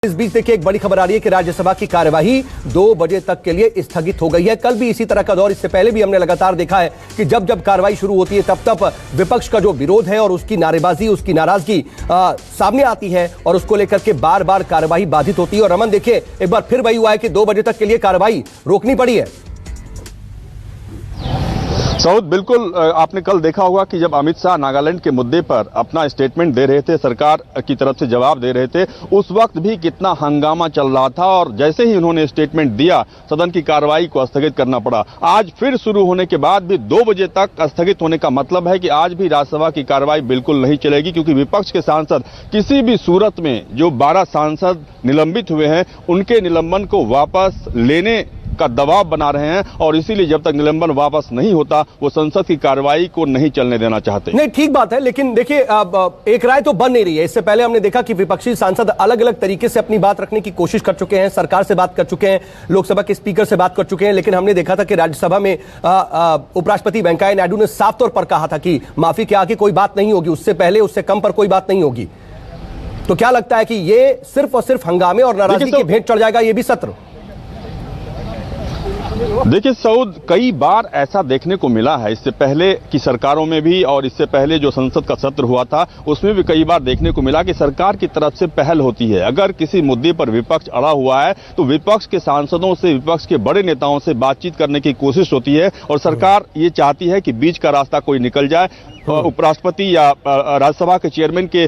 इस बीच देखिए एक बड़ी खबर आ रही है कि राज्यसभा की कार्यवाही 2 बजे तक के लिए स्थगित हो गई है। कल भी इसी तरह का दौर, इससे पहले भी हमने लगातार देखा है कि जब जब कार्रवाई शुरू होती है तब विपक्ष का जो विरोध है और उसकी नारेबाजी, उसकी नाराजगी सामने आती है और उसको लेकर के बार बार कार्यवाही बाधित होती है। और रमन देखिए एक बार फिर वही हुआ है कि 2 बजे तक के लिए कार्यवाही रोकनी पड़ी है। सऊद, बिल्कुल आपने कल देखा होगा कि जब अमित शाह नागालैंड के मुद्दे पर अपना स्टेटमेंट दे रहे थे, सरकार की तरफ से जवाब दे रहे थे, उस वक्त भी कितना हंगामा चल रहा था और जैसे ही उन्होंने स्टेटमेंट दिया सदन की कार्रवाई को स्थगित करना पड़ा। आज फिर शुरू होने के बाद भी 2 बजे तक स्थगित होने का मतलब है कि आज भी राज्यसभा की कार्रवाई बिल्कुल नहीं चलेगी, क्योंकि विपक्ष के सांसद किसी भी सूरत में जो 12 सांसद निलंबित हुए हैं उनके निलंबन को वापस लेने का दबाव बना रहे हैं और इसीलिए जब तक निलंबन वापस नहीं होता वो संसद की कार्रवाई को नहीं चलने देना चाहते। नहीं, ठीक बात है, लेकिन देखिए एक राय तो बन नहीं रही है। इससे पहले हमने देखा कि विपक्षी सांसद अलग अलग तरीके से अपनी बात रखने की कोशिश कर चुके हैं, सरकार से बात कर चुके हैं, लोकसभा के स्पीकर से बात कर चुके हैं, लेकिन हमने देखा था कि राज्यसभा में उपराष्ट्रपति वेंकैया नायडू ने साफ तौर पर कहा था कि माफी के आगे कोई बात नहीं होगी, उससे पहले उससे कम पर कोई बात नहीं होगी। तो क्या लगता है कि ये सिर्फ और सिर्फ हंगामे और नाराजगी की भेंट चढ़ जाएगा ये भी सत्र? देखिए सऊद, कई बार ऐसा देखने को मिला है, इससे पहले की सरकारों में भी और इससे पहले जो संसद का सत्र हुआ था उसमें भी कई बार देखने को मिला कि सरकार की तरफ से पहल होती है। अगर किसी मुद्दे पर विपक्ष अड़ा हुआ है तो विपक्ष के सांसदों से, विपक्ष के बड़े नेताओं से बातचीत करने की कोशिश होती है और सरकार ये चाहती है कि बीच का रास्ता कोई निकल जाए। उपराष्ट्रपति या राज्यसभा के चेयरमैन के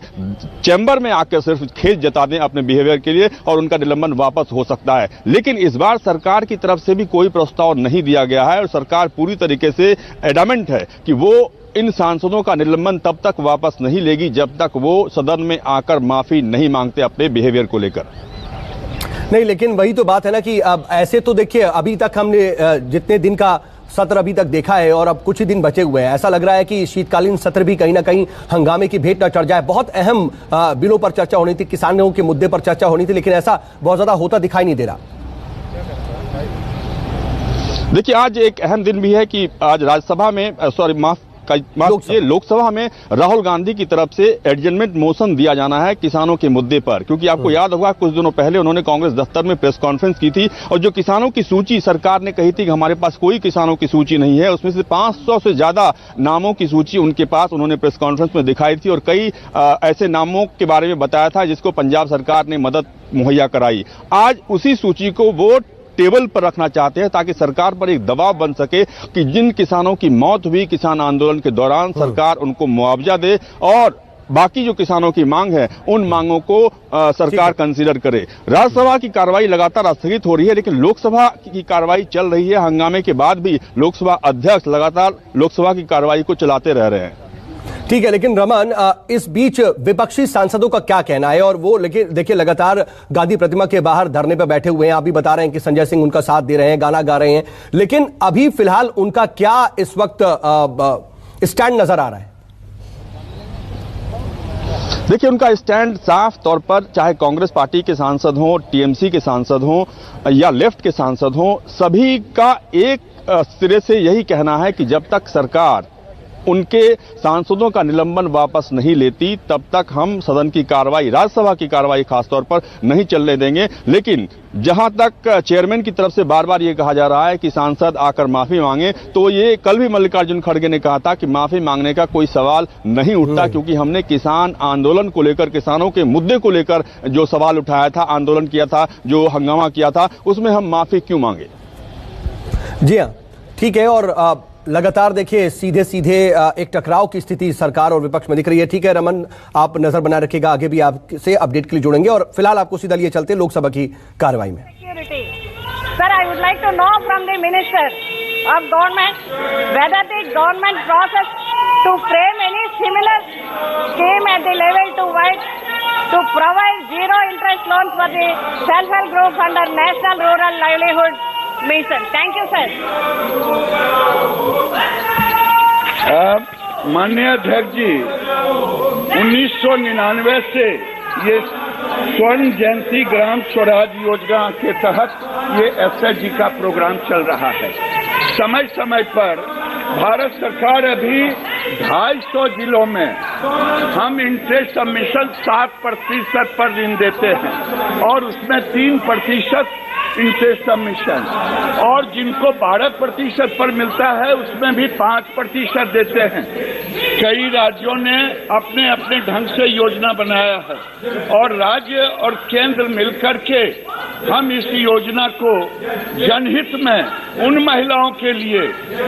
चैम्बर में आकर सिर्फ खेद जता दें अपने बिहेवियर के लिए और उनका निलंबन वापस हो सकता है। लेकिन इस बार सरकार की तरफ से भी कोई प्रस्ताव नहीं दिया गया है और सरकार पूरी तरीके से एडामेंट है कि वो इन सांसदों का निलंबन तब तक वापस नहीं लेगी जब तक वो सदन में आकर माफी नहीं मांगते अपने बिहेवियर को लेकर। नहीं, लेकिन वही तो बात है ना कि अब ऐसे तो देखिए अभी तक हमने जितने दिन का सत्र अभी तक देखा है और अब कुछ ही दिन बचे हुए हैं, ऐसा लग रहा है कि शीतकालीन सत्र भी कहीं ना कहीं हंगामे की भेंट न चढ़ जाए। बहुत अहम बिलों पर चर्चा होनी थी, किसानों के मुद्दे पर चर्चा होनी थी, लेकिन ऐसा बहुत ज्यादा होता दिखाई नहीं दे रहा। देखिए आज एक अहम दिन भी है कि आज राज्यसभा में लोकसभा में राहुल गांधी की तरफ से एडजमेंट मोशन दिया जाना है किसानों के मुद्दे पर, क्योंकि आपको याद होगा कुछ दिनों पहले उन्होंने कांग्रेस दफ्तर में प्रेस कॉन्फ्रेंस की थी और जो किसानों की सूची सरकार ने कही थी कि हमारे पास कोई किसानों की सूची नहीं है, उसमें से 500 से ज्यादा नामों की सूची उनके पास उन्होंने प्रेस कॉन्फ्रेंस में दिखाई थी और कई ऐसे नामों के बारे में बताया था जिसको पंजाब सरकार ने मदद मुहैया कराई। आज उसी सूची को वो टेबल पर रखना चाहते हैं ताकि सरकार पर एक दबाव बन सके कि जिन किसानों की मौत हुई किसान आंदोलन के दौरान सरकार उनको मुआवजा दे और बाकी जो किसानों की मांग है उन मांगों को सरकार कंसीडर करे। राज्यसभा की कार्रवाई लगातार स्थगित हो रही है, लेकिन लोकसभा की कार्रवाई चल रही है। हंगामे के बाद भी लोकसभा अध्यक्ष लगातार लोकसभा की कार्रवाई को चलाते रह रहे हैं। ठीक है, लेकिन रमन इस बीच विपक्षी सांसदों का क्या कहना है? और वो लेकिन देखिए लगातार गांधी प्रतिमा के बाहर धरने पर बैठे हुए हैं। आप भी बता रहे हैं कि संजय सिंह उनका साथ दे रहे हैं, गाना गा रहे हैं, लेकिन अभी फिलहाल उनका क्या इस वक्त स्टैंड नजर आ रहा है? देखिए उनका स्टैंड साफ तौर पर, चाहे कांग्रेस पार्टी के सांसद हों, टीएमसी के सांसद हों या लेफ्ट के सांसद हों, सभी का एक सिरे से यही कहना है कि जब तक सरकार उनके सांसदों का निलंबन वापस नहीं लेती तब तक हम सदन की कार्रवाई, राज्यसभा की कार्रवाई खासतौर पर नहीं चलने देंगे। लेकिन जहां तक चेयरमैन की तरफ से बार बार ये कहा जा रहा है कि सांसद आकर माफी मांगे, तो ये कल भी मल्लिकार्जुन खड़गे ने कहा था कि माफी मांगने का कोई सवाल नहीं उठता, क्योंकि हमने किसान आंदोलन को लेकर, किसानों के मुद्दे को लेकर जो सवाल उठाया था, आंदोलन किया था, जो हंगामा किया था, उसमें हम माफी क्यों मांगे। जी हाँ, ठीक है। और लगातार देखिए सीधे सीधे एक टकराव की स्थिति सरकार और विपक्ष में दिख रही है। ठीक है रमन, आप नजर बनाए रखिएगा, आगे भी आपसे अपडेट के लिए जुड़ेंगे और फिलहाल आपको सीधा लिए चलते लोकसभा की कार्रवाई में। Sir, I would like to know from the minister of government whether the government process to frame any similar scheme at the level to provide zero interest loans for the self-help group under National Rural Livelihood Mission. Thank you, sir. माननीय अध्यक्ष जी, 1999 से ये स्वर्ण जयंती ग्राम स्वराज योजना के तहत ये SHG का प्रोग्राम चल रहा है। समय समय पर भारत सरकार अभी 250 जिलों में हम इंटरेस्ट सबमिशन 7% पर ऋण देते हैं और उसमें 3% इंटरेस्ट सबमिशन, और जिनको 12% पर मिलता है उसमें भी 5% देते हैं। कई राज्यों ने अपने अपने ढंग से योजना बनाया है और राज्य और केंद्र मिलकर के हम इस योजना को जनहित में उन महिलाओं के लिए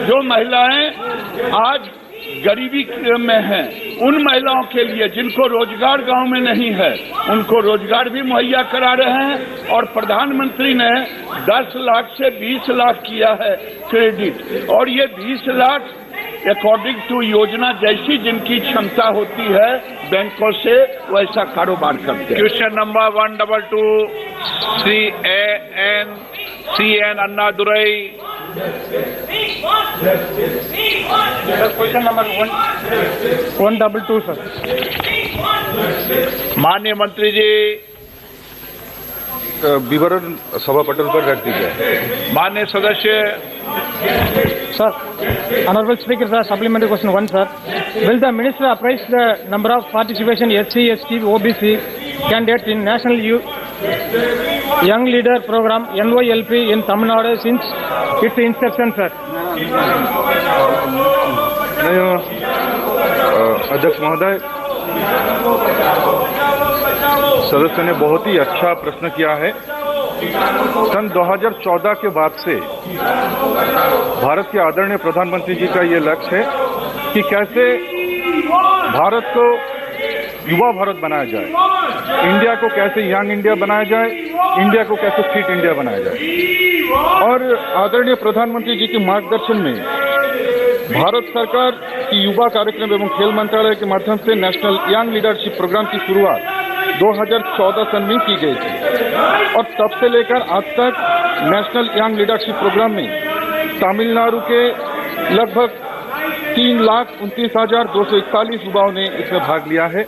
जो महिलाएं आज गरीबी में हैं, उन महिलाओं के लिए जिनको रोजगार गांव में नहीं है, उनको रोजगार भी मुहैया करा रहे हैं। और प्रधानमंत्री ने 10 लाख से 20 लाख किया है क्रेडिट, और ये 20 लाख अकॉर्डिंग टू योजना जैसी जिनकी क्षमता होती है बैंकों से वैसा कारोबार करते हैं। Question number 122 CN Annadurai. Question number 122 sir. माननीय मंत्री जी, विवरण सभा पटल पर रख दीजिए। माननीय सदस्य। Sir, Honorable Speaker, sir, supplementary question 1, sir. Will the Minister appraise the number of participation SC, ST, OBC candidates in National Young Leader Program NYLP in Tamil Nadu since its inception, sir? अध्यक्ष महोदय, सदस्य ने बहुत ही अच्छा प्रश्न किया है। सन 2014 के बाद से भारत के आदरणीय प्रधानमंत्री जी का ये लक्ष्य है कि कैसे भारत को युवा भारत बनाया जाए, इंडिया को कैसे यंग इंडिया बनाया जाए, इंडिया को कैसे फिट इंडिया बनाया जाए। और आदरणीय प्रधानमंत्री जी के मार्गदर्शन में भारत सरकार की युवा कार्यक्रम एवं खेल मंत्रालय के माध्यम से नेशनल यंग लीडरशिप प्रोग्राम की शुरुआत 2014 सन में की गई थी, और तब से लेकर आज तक नेशनल यंग लीडरशिप प्रोग्राम में तमिलनाडु के लगभग 3,29,241 युवाओं ने इसमें भाग लिया है।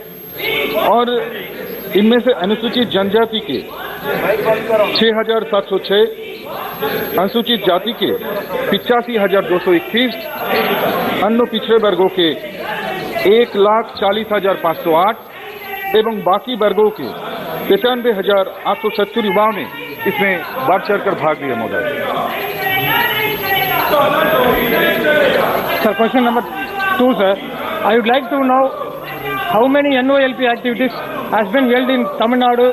और इनमें से अनुसूचित जनजाति के 6,706, अनुसूचित जाति के 85,221, अन्य पिछड़े वर्गों के 1,40,508 एवं बाकी वर्गों के 95,870 युवाओं ने इसमें बढ़ चढ़कर भाग लिया। महोदय, Sir, question number 2, sir. I would like to know how many NOLP activities has been held in Tamil Nadu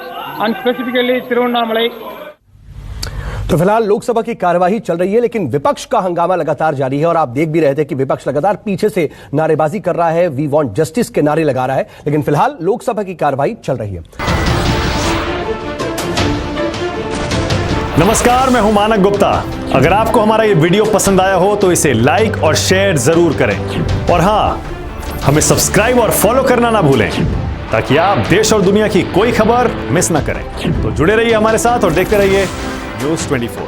and specifically Tirunnamalai. तो फिलहाल लोकसभा की कार्यवाही चल रही है, लेकिन विपक्ष का हंगामा लगातार जारी है और आप देख भी रहे थे कि विपक्ष लगातार पीछे से नारेबाजी कर रहा है, वी वांट जस्टिस के नारे लगा रहा है। लेकिन फिलहाल लोकसभा की कार्यवाही चल रही है। नमस्कार, मैं हूं मानक गुप्ता। अगर आपको हमारा ये वीडियो पसंद आया हो तो इसे लाइक और शेयर जरूर करें, और हां, हमें सब्सक्राइब और फॉलो करना ना भूलें ताकि आप देश और दुनिया की कोई खबर मिस ना करें। तो जुड़े रहिए हमारे साथ और देखते रहिए न्यूज़ 24।